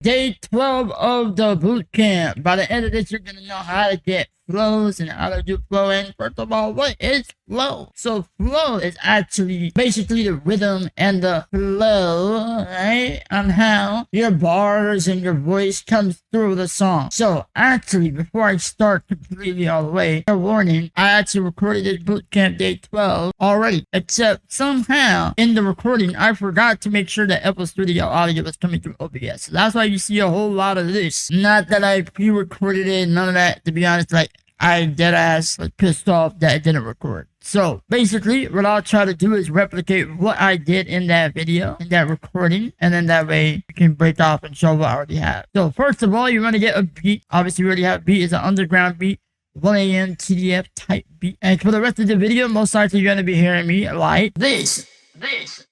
Day 12 of the boot camp. By the end of this, you're going to know how to get flows and how to do flow. And first of all, what is flow? So flow is actually basically the rhythm and the flow, right? On how your bars and your voice comes through the song. So actually, before I start completely all the way, a warning, I actually recorded this boot camp day 12 already, except somehow in the recording, I forgot to make sure that FL Studio audio was coming through OBS. So that's why you see a whole lot of this. Not that I pre-recorded it, none of that, to be honest. Like, I dead ass pissed off that it didn't record. So basically, what I'll try to do is replicate what I did in that video, in that recording, and then that way you can break off and show what I already have. So first of all, you're going to get a beat. Obviously, we already have a beat. It's an underground beat, 1 a.m. TDF type beat. And for the rest of the video, most likely you're going to be hearing me like this.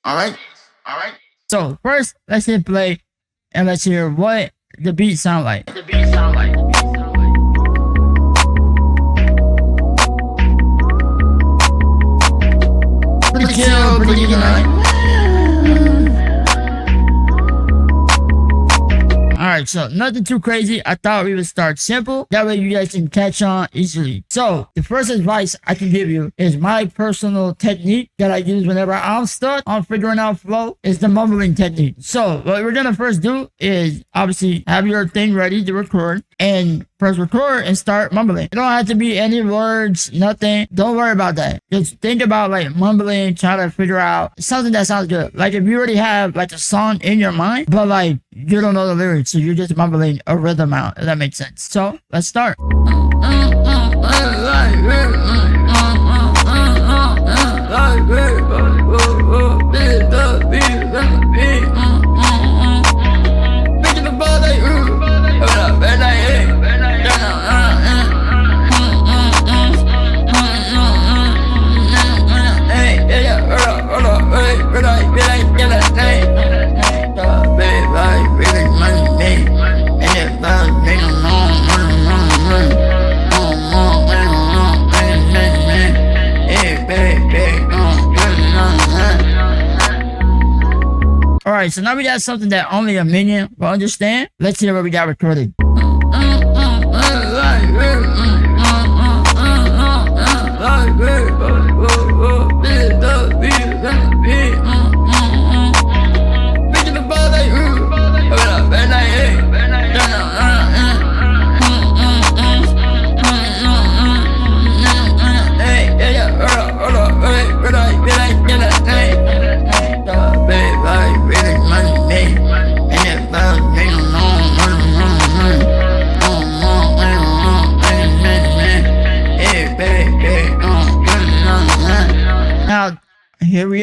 Alright? So first, let's hit play and let's hear what the beat sound like. Pretty chill, pretty good. Alright, so nothing too crazy. I thought we would start simple. That way you guys can catch on easily. So, the first advice I can give you is my personal technique that I use whenever I'm stuck on figuring out flow is the mumbling technique. So, what we're gonna first do is obviously have your thing ready to record and press record and start mumbling. It don't have to be any words, nothing. Don't worry about that. Just think about like mumbling, trying to figure out something that sounds good. Like if you already have like a song in your mind, but like you don't know the lyrics, so you're just mumbling a rhythm out, if that makes sense. So let's start. Alright, so now we got something that only a minion will understand. Let's hear what we got recorded. Now, here we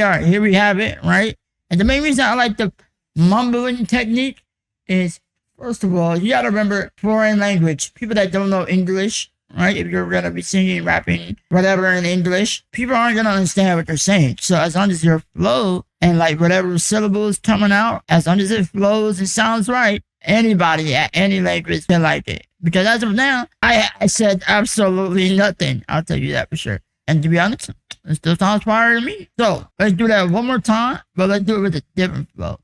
have it, right? And the main reason I like the mumbling technique is, first of all, you gotta remember foreign language. People that don't know English, right? If you're gonna be singing, rapping, whatever in English, people aren't gonna understand what you're saying. So as long as your flow and like whatever syllables coming out, as long as it flows and sounds right, anybody at any language can like it. Because as of now, I said absolutely nothing. I'll tell you that for sure. And to be honest, it still sounds fire to me. So let's do that one more time, but let's do it with a different flow.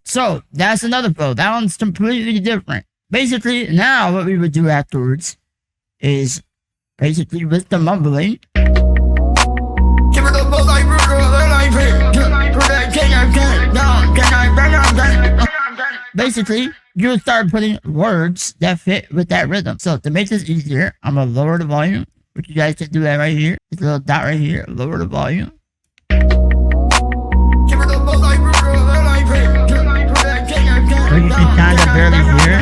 So that's another flow. That one's completely different. Basically, now what we would do afterwards is basically with the mumbling. Basically, you start putting words that fit with that rhythm. So to make this easier, I'm gonna lower the volume, which you guys can do that right here. This little dot right here, lower the volume. So you can kind of barely hear.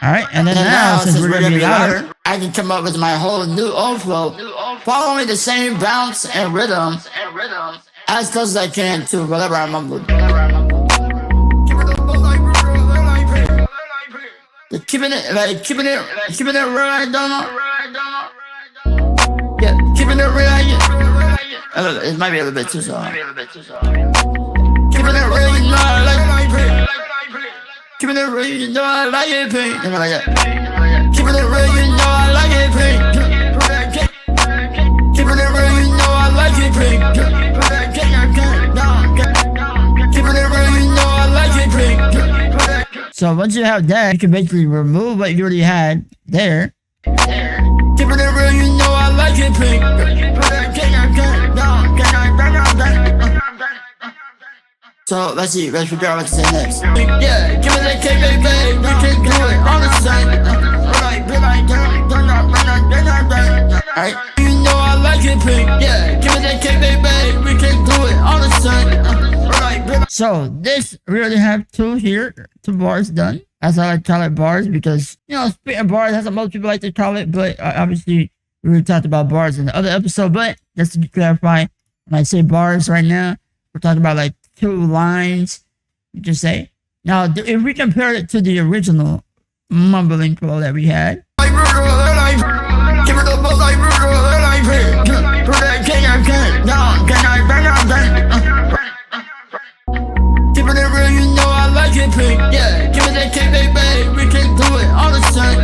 Alright, and then now, since we're gonna be louder, I can come up with my whole new old flow, following the same bounce and rhythm as close as I can to whatever I mumbled. Keeping it real, I don't know. Yeah, keeping it real, it might be a little bit too soft. Keeping it real, you know I like it. Keeping it real, you know I like it, pink. You know like that. Keeping it real, you know I like it, pink. Keeping it real, you know I like it, pink. Keeping it real, you know I like it, pink. So once you have that, you can basically remove what you already had there. Keeping it real, you know I like it, pink. So let's see, let's figure out what to say next. Yeah, give me that cake, baby, we can do it on the side. Alright, you know I like it, pink. Yeah, give me that cake, baby, we can do it on the side. So this we already have two bars done. That's how I call it bars because, you know, spitting bars, that's what most people like to call it. But obviously, we already talked about bars in the other episode. But just to clarify, when I say bars right now, we're talking about like 2 lines, you just say. Now, if we compare it to the original mumbling flow that we had. Yeah, give me that cake, baby, we can do it all the time.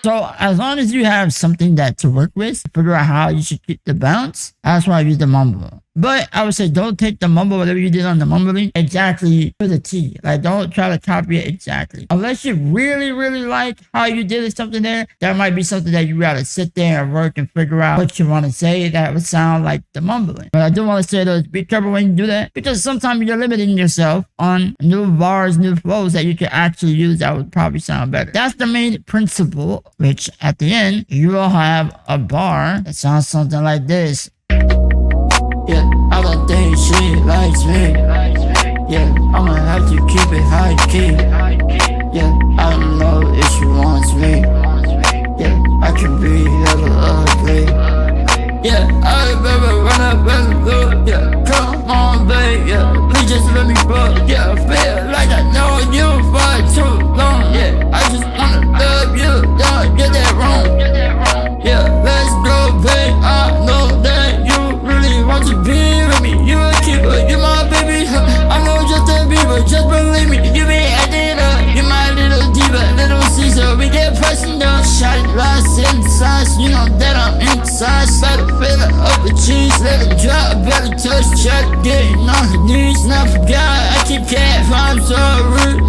So as long as you have something that to work with, figure out how you should keep the bounce, that's why I use the mumble. But I would say don't take the mumble, whatever you did on the mumbling, exactly to the T. Like don't try to copy it exactly. Unless you really, really like how you did something there, that might be something that you gotta sit there and work and figure out what you want to say that would sound like the mumbling. But I do want to say though, be careful when you do that, because sometimes you're limiting yourself on new bars, new flows that you can actually use that would probably sound better. That's the main principle, which at the end, you will have a bar that sounds something like this. Yeah, I don't think she likes me. Yeah, I'ma have to keep it high key. Yeah, I don't know if she wants me. Yeah, I can be hella ugly. Yeah, I better run up and look. Yeah, come on, babe. Yeah, please just let me fuck. Yeah, I feel like I know you for too long. Yeah, I just wanna love you. Don't get that wrong. Yeah, let's go, babe. I know that you really want to be with me. You a keeper, you my baby. I know just a beaver, just believe me. You be acting up, you my little diva, little Caesar. We get pressing down, shot it lost inside. You know that I'm inside. Start to fill it up with cheese, let it drop. Better touch, check, getting on the knees. Now forgot, I keep cat, I'm so rude.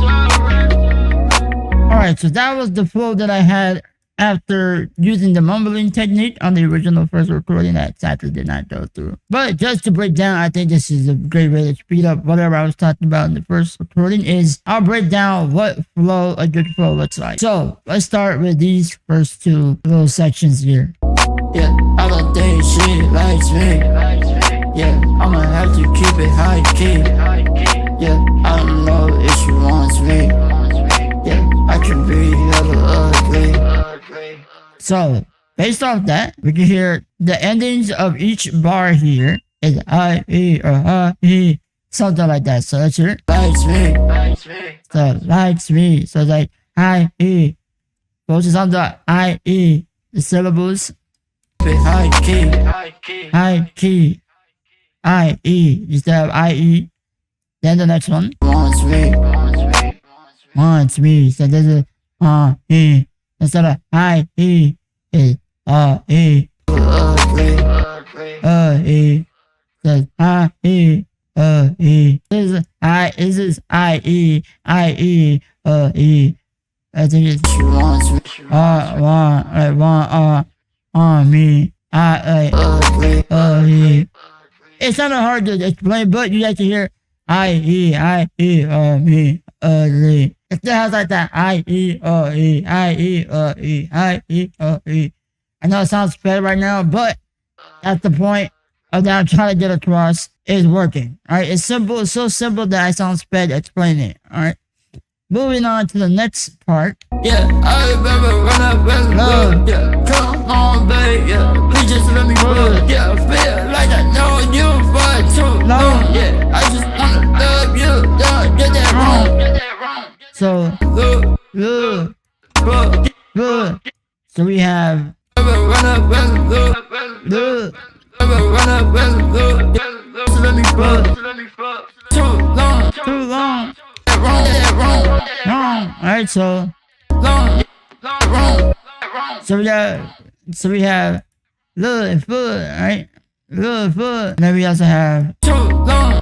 Alright, so that was the flow that I had after using the mumbling technique on the original first recording that sadly did not go through. But just to break down, I think this is a great way to speed up whatever I was talking about in the first recording is I'll break down what flow, a good flow looks like. So let's start with these first 2 little sections here. Yeah, I don't think she likes me. Yeah, I'ma have to keep it high key. Yeah, I don't know if she wants me. Yeah, I can be hella ugly. So, based off that, we can hear the endings of each bar here is I, E, or I, E, something like that. So let's hear it. Likes me. So, likes me. So it's like I, E. Focus on the I, E, the syllables. High key. High key. I, E, instead of I, E. Then the next one. Wants me. Wants me. So this is E. Instead of I, E, is E. E. Says I, E, E. This is I, E, E, E. I think it's she wants me. Me. E. It's not hard to explain, but you have to hear I, E, me, ugly. It still has like that I, E, E, I, E, E, I, E, E. I know it sounds bad right now, but that's the point of that I'm trying to get across is working. Alright, it's simple, it's so simple that I sound sped explaining it. Alright. moving on to the next part. Yeah, I remember when I fell in love. Yeah, come on, babe. Yeah, please just let me run. Yeah, I feel like I know you for too long. Yeah, I just wanna love you. Don't get that wrong. So, look. So we have look. Too long. Wrong. Alright, so we have little and foot, right? Little and foot. And then we also have too long.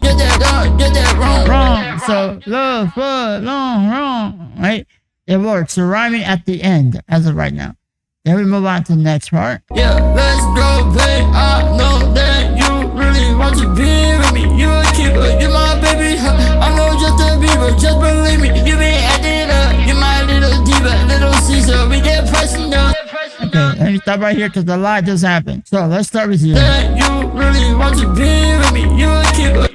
Get that wrong. So little foot, wrong. Right? It works. So rhyming at the end as of right now. Then we move on to the next part. Yeah, let's go, babe. I know that you really want to be with me. You a keeper, you my baby. I know just a beaver, just believe me. You be acting up, you my little diva, little Caesar. We get pressing down. Okay, let me stop right here because a lot just happened. So let's start with you. That you really want to be with me. You a keeper.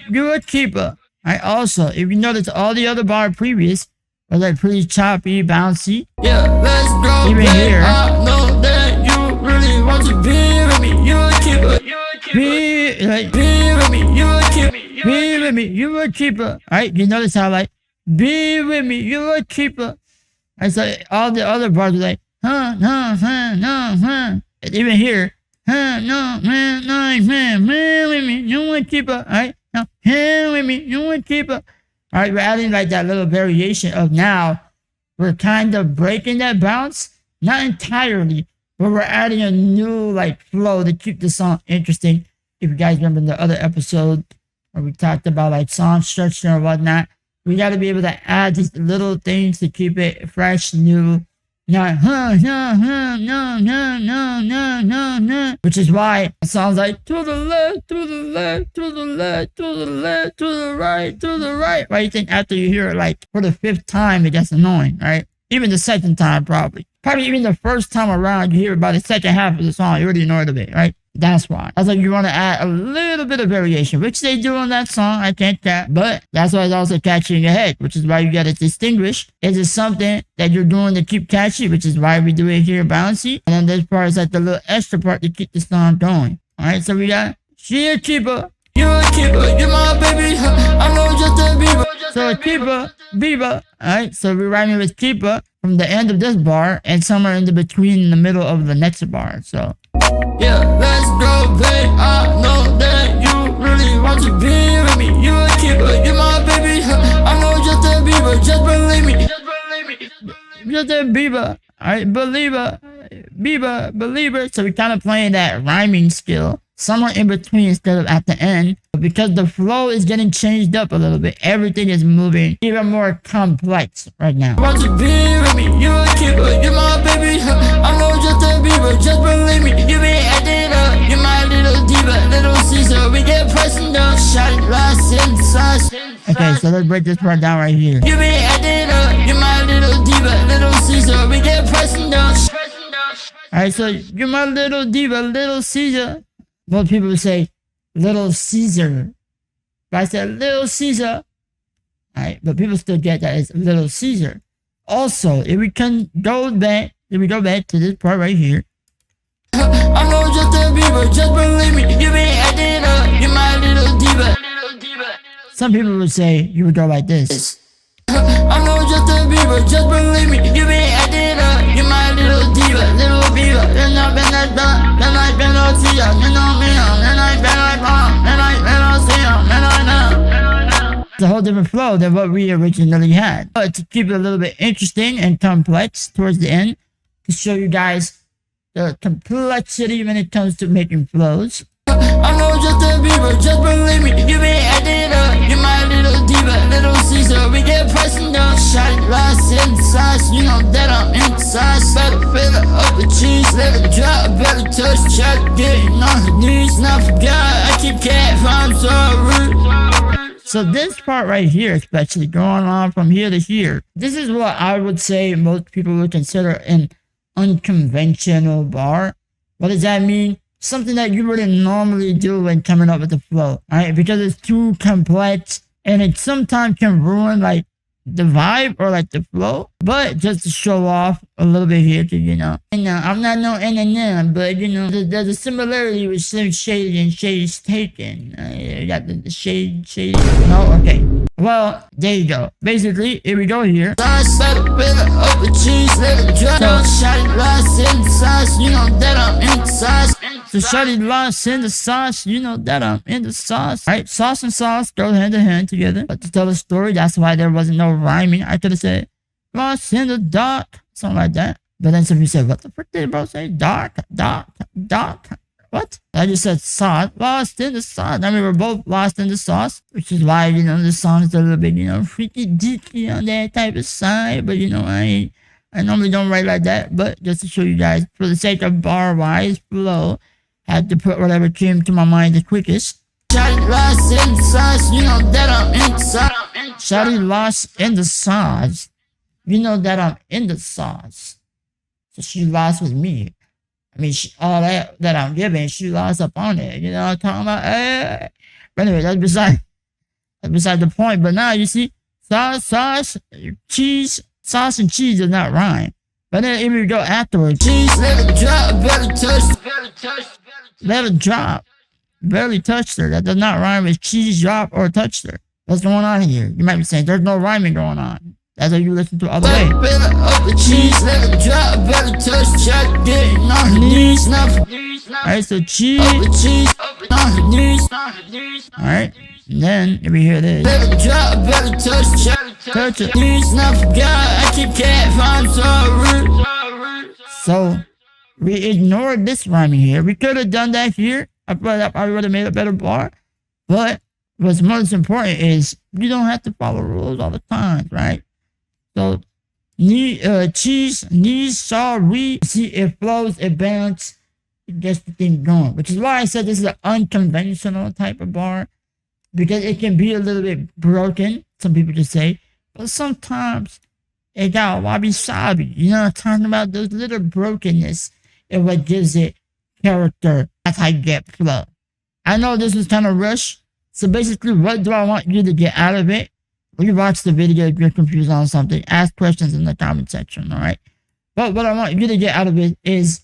You're a keeper. I also, if you notice, all the other bar previous was like pretty choppy, bouncy. Yeah, let's go. Even babe. here. I know that you really want to be with me. You a keeper. Be with me. You a keeper. be with me, you a keeper. Alright, you notice how like be with me, you a keeper. I so all the other bars were like, no. And even here, no, man, with me, you a keeper. Alright, now, with me, you a keeper. Alright, we're adding like that little variation of now we're kind of breaking that bounce. Not entirely, but we're adding a new like flow to keep the song interesting. If you guys remember the other episode where we talked about like song structure and whatnot, we got to be able to add these little things to keep it fresh, new. Not which is why it sounds like to the left, to the left, to the left, to the left, to the right, to the right. Right? You think after you hear it like for the 5th time, it gets annoying, right? Even the 2nd time, probably. Probably even the first time around, you hear about the second half of the song, you already know it a bit, right? That's why. That's like you want to add a little bit of variation, which they do on that song. I can't cap, but that's why it's also catchy in your head, which is why you got to distinguish. Is it something that you're doing to keep catchy, which is why we do it here bouncy? And then this part is like the little extra part to keep the song going. All right, so we got she a keeper. You a keeper, you my baby. I know just a beaver. So a keeper, beaver. All right, so we're rhyming with keeper from the end of this bar and somewhere in the between in the middle of the next bar. So. Yeah, let's go, babe. I know that you really want to be with me. You a keeper, you my baby. I know just a beaver, just believe me. Just a beaver, alright, believer. So we're kind of playing that rhyming skill somewhere in between instead of at the end. But because the flow is getting changed up a little bit, everything is moving even more complex right now. Want to be with me? You a keeper, you my baby. I know just a beaver, just believe me. You be acting up, you my little diva, little Caesar. We get pressing down, shot it lost inside. Okay, so let's break this part down right here. You be acting up, you my little diva, little Caesar. We get pressing down. Alright, so you're my little diva, little Caesar. Most people would say little Caesar. But I said little Caesar. Alright, but people still get that it's little Caesar. Also, if we can go back to this part right here. I know just a beaver, just believe me. You be acting up, you my little diva. Some people would say you would go like this. I know just a beaver, just believe me. You be acting up, you my little diva, little beaver. Then I been that done, then I been on see ya, then I been on, then I been on bomb, then I been on see ya, then I know. It's a whole different flow than what we originally had. But to keep it a little bit interesting and complex towards the end, to show you guys the complexity when it comes to making flows. I know just a beaver, just believe me. You be acting up, you my little diva, little Caesar. We get pressing down, shot it lost inside. You know that I'm inside. Better up the cheese, let it drop, better touch, try to get on her knees. Now forgot, I keep cat, I'm sorry. So this part right here, especially going on from here to here, this is what I would say most people would consider an unconventional bar. What does that mean? Something that you wouldn't normally do when coming up with the flow, right? Because it's too complex, and it sometimes can ruin like the vibe or like the flow. But just to show off a little bit here, to and I'm not no N, but there's a similarity with Slim Shady and Shadestaken. You got the shady. No, okay. Well, there you go. Basically, here we go here. Sauce, let it fill it up with cheese, let it dry. Don't shot it lost in the sauce, you know that I'm in the sauce. So shawty lost in the sauce, you know that I'm in the sauce. Alright, sauce and sauce go hand in hand together. But to tell a story, that's why there wasn't no rhyming. I could have said, lost in the dark, something like that. But then some people said, what the frick did bro say? Dark. What? I just said sauce, lost in the sauce. I mean, we're both lost in the sauce, which is why, the song is a little bit, freaky deaky on that type of side. But, I normally don't write like that. But just to show you guys, for the sake of bar-wise flow, had to put whatever came to my mind the quickest. Shawty lost in the sauce, you know that I'm in the sauce. Shawty lost in the sauce. You know that I'm in the sauce. So she lost with me. I mean, all that I'm giving, she lost up on it. You know what I'm talking about? But anyway, that's beside the point. But now you see, sauce, cheese, sauce and cheese does not rhyme. But then if we go afterwards, cheese, let it drop, barely touched her. That does not rhyme with cheese drop or touched her. What's going on here? You might be saying there's no rhyming going on. That's how you listen to other way. Fill it up with cheese, let it drop, barely touch, shot, getting on her knees, Alright, so cheese, on her knees. Alright, then if we hear this, Let it drop, barely touch it. Knees, not forgot, I keep cat, I'm so rude. So we ignored this rhyming here. We could have done that here. I thought that probably would have made a better bar. But what's most important is you don't have to follow rules all the time, right? So cheese, knees, sorry. See, it flows, it bounces, it gets the thing going. Which is why I said this is an unconventional type of bar. Because it can be a little bit broken, some people just say. But sometimes it got wabi-sabi. You know what I'm talking about? Those little brokenness is what gives it character. That's how you get flow. I know this was kind of rushed. So basically, what do I want you to get out of it? When you watch the video, if you're confused on something, ask questions in the comment section, alright? But what I want you to get out of it is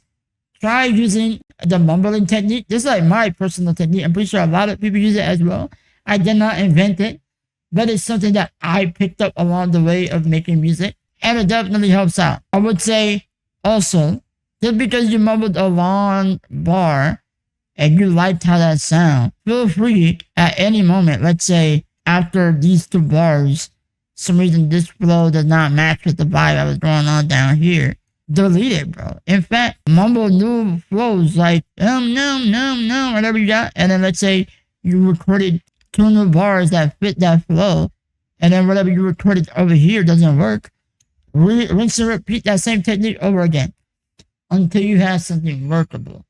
try using the mumbling technique. This is like my personal technique. I'm pretty sure a lot of people use it as well. I did not invent it, but it's something that I picked up along the way of making music, and it definitely helps out. I would say also, just because you mumbled a long bar and you liked how that sound, feel free at any moment, let's say after these two bars, some reason this flow does not match with the vibe I was going on down here, delete it, bro. In fact, mumble new flows like no, whatever you got, and then let's say you recorded 2 new bars that fit that flow, and then whatever you recorded over here doesn't work, rinse and repeat that same technique over again until you have something workable.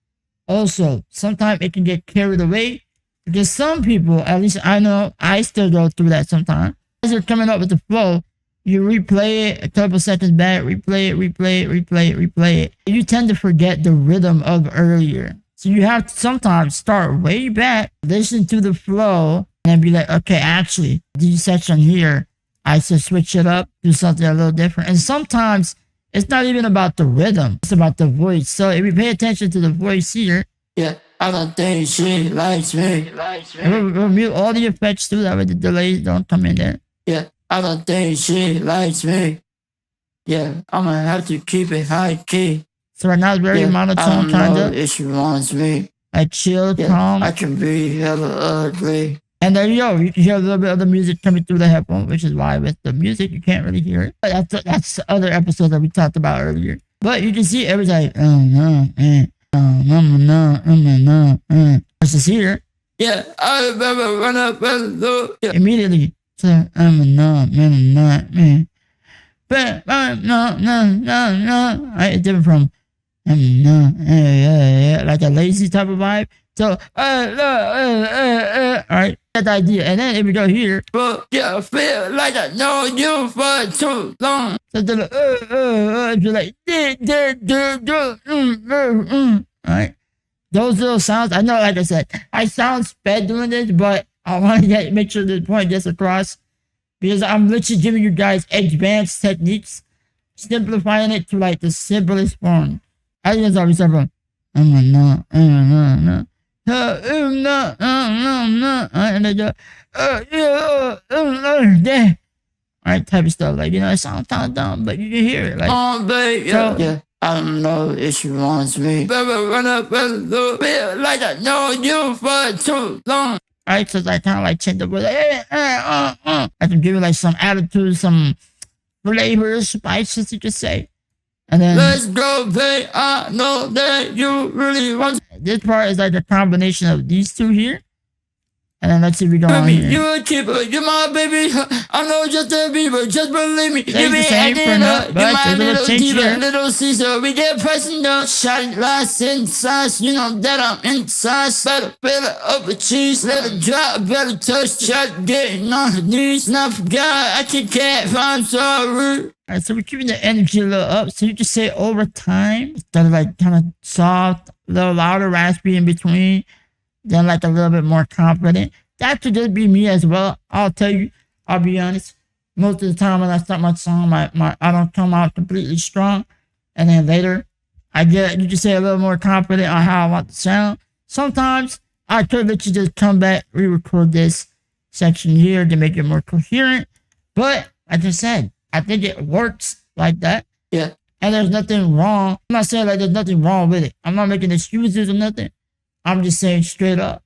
Also, sometimes it can get carried away because some people, at least I know, I still go through that sometimes. As you're coming up with the flow, you replay it a couple seconds back, replay it. You tend to forget the rhythm of earlier. So you have to sometimes start way back, listen to the flow, and be like, okay, actually, this section here, I should switch it up, do something a little different. And sometimes it's not even about the rhythm, it's about the voice. So if you pay attention to the voice here, yeah, I don't think she likes me. We'll mute all the effects too, that way the delays don't come in there. Yeah, I don't think she likes me. Yeah, I'm gonna have to keep it high key. So right now it's very monotone, kind of. If she wants me. Like chill, calm. I can be hella ugly. And there you go. You can hear a little bit of the music coming through the headphone, which is why with the music you can't really hear it. But that's the other episode that we talked about earlier. But you can see it was like, This is here. Yeah, I remember run up and look. Yeah. Immediately. So But it's different from like a lazy type of vibe. So alright, that's the idea. And then if we go here, but yeah, feel like I know you for too long. So if you're like alright. Those little sounds, I know, like I said, I sound sped doing this, but I want to make sure the point gets across because I'm literally giving you guys advanced techniques, simplifying it to like the simplest form. I think it's always simple. No, no. And they go, yeah. Alright, type of stuff. Like, you know, it sounds kind of dumb, but you can hear it. Like, Oh, baby, so, yeah. I don't know if she wants me. Baby, run up a little bit like I know you for too long. right, so I kind of like change the word. I can give it like some attitude, some flavors, spices, you could say. And then let's go, babe. I know that you really want. This part is like a combination of these two here. And then let's see if we go on here. You a keeper, you're my baby. I know Justin Bieber, just believe me. Stays You the be same for acting now, up. but You're my there's a little little change diva, here. little Caesar. We get pressing down, shot last inside. You know that I'm inside. Better fill it up with cheese. Let it drop, better touch. Shot getting on her knees. Not forgot, I can't find sorry. Alright, so we're keeping the energy a little up. So you just say over time, instead of like kind of soft, a little louder, raspy in between, then like a little bit more confident. That could just be me as well. I'll tell you, I'll be honest. Most of the time when I start my song, I don't come out completely strong. And then later, you just say a little more confident on how I want to sound. Sometimes I could let you just come back, re-record this section here to make it more coherent. But like I said, I think it works like that. Yeah. And there's nothing wrong. I'm not saying like there's nothing wrong with it. I'm not making excuses or nothing. I'm just saying straight up.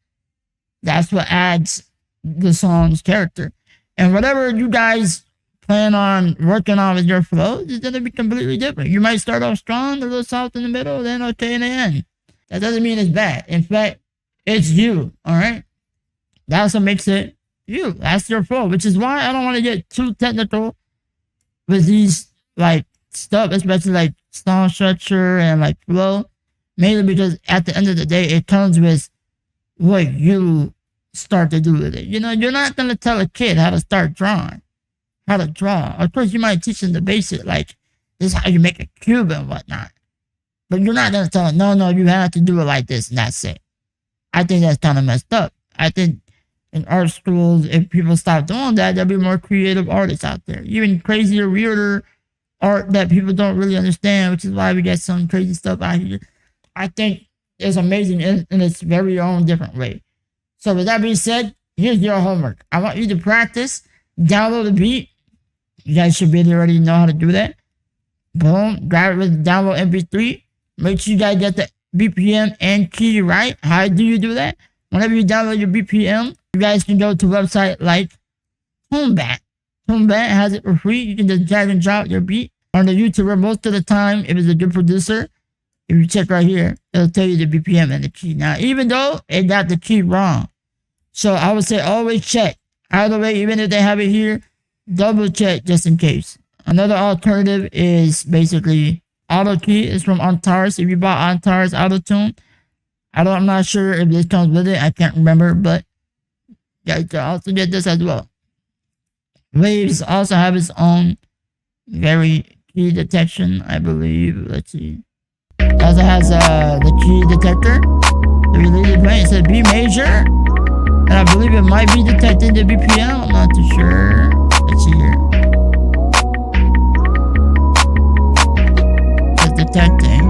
That's what adds the song's character. And whatever you guys plan on working on with your flows is going to be completely different. You might start off strong, a little soft in the middle, then okay in the end. That doesn't mean it's bad. In fact, it's you, all right? That's what makes it you. That's your flow, which is why I don't want to get too technical with these like stuff, especially like song structure and like flow. Mainly because at the end of the day, it comes with what you start to do with it. You know, you're not going to tell a kid how to start drawing, how to draw. Of course, you might teach them the basic, like, this is how you make a cube and whatnot. But you're not going to tell them, no, you have to do it like this and that's it. I think that's kind of messed up. I think in art schools, if people stop doing that, there'll be more creative artists out there. Even crazier, weirder art that people don't really understand, which is why we get some crazy stuff out here. I think it's amazing in its very own different way. So with that being said, here's your homework. I want you to practice, download the beat. You guys should really already know how to do that. Boom, grab it with the download MP3. Make sure you guys get the BPM and key right. How do you do that? Whenever you download your BPM, you guys can go to a website like TuneBat. TuneBat has it for free. You can just drag and drop your beat on the YouTuber. Most of the time, if it's a good producer, if you check right here, it'll tell you the BPM and the key. Now, even though it got the key wrong, so I would say always check. Either way, even if they have it here, double check just in case. Another alternative is basically auto key. It's from Antares. If you bought Antares Auto Tune, I'm not sure if this comes with it. I can't remember, but yeah, you can also get this as well. Waves also have its own very key detection, I believe. Let's see. Also has the key detector. The related plane, it says B major. And I believe it might be detecting the BPM. I'm not too sure. Let's see here. It's detecting.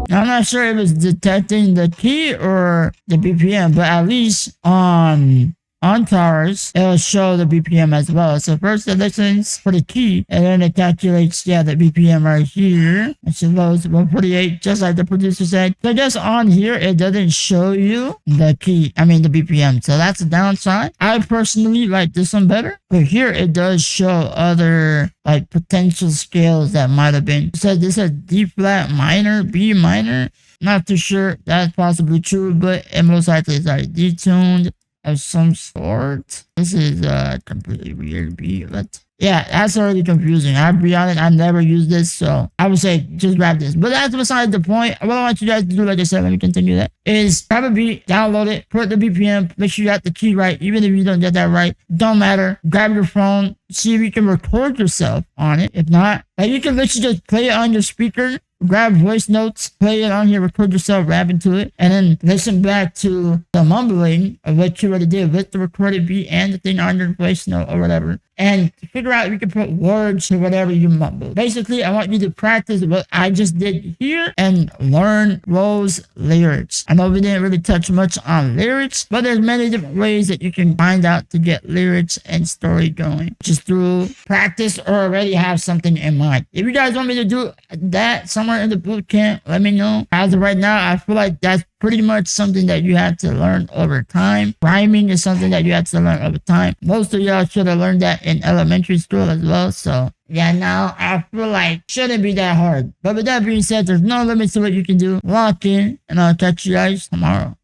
Now, I'm not sure if it's detecting the key or the BPM, but at least on Antares, it'll show the BPM as well. So first it listens for the key, and then it calculates, the BPM right here. It should load 148, just like the producer said. So just on here, it doesn't show you the key, the BPM. So that's a downside. I personally like this one better, but here it does show other like potential scales that might have been. So this is D flat minor, B minor. Not too sure. That's possibly true, but it most likely is like detuned of some sort. This is a completely weird beat, but Yeah, that's already confusing. I'll be honest, I never used this, so I would say just grab this. But that's beside the point. What I want you guys to do, like I said, let me continue that, is grab a beat, download it, put the BPM, make sure you got the key right. Even if you don't get that right, don't matter. Grab your phone, see if you can record yourself on it. If not, like you can literally just play it on your speaker, grab voice notes, play it on here, record yourself rapping to it, and then listen back to the mumbling of what you already did with the recorded beat and the thing on your voice note or whatever. And figure out if you can put words to whatever you mumble. Basically, I want you to practice what I just did here and learn those lyrics. I know we didn't really touch much on lyrics, but there's many different ways that you can find out to get lyrics and story going. Just through practice or already have something in mind. If you guys want me to do that somewhere in the boot camp, let me know. As of right now, I feel like that's pretty much something that you have to learn over time. Rhyming is something that you have to learn over time. Most of y'all should have learned that in elementary school as well. So yeah, now I feel like shouldn't be that hard. But with that being said, there's no limit to what you can do. Lock in, and I'll catch you guys tomorrow.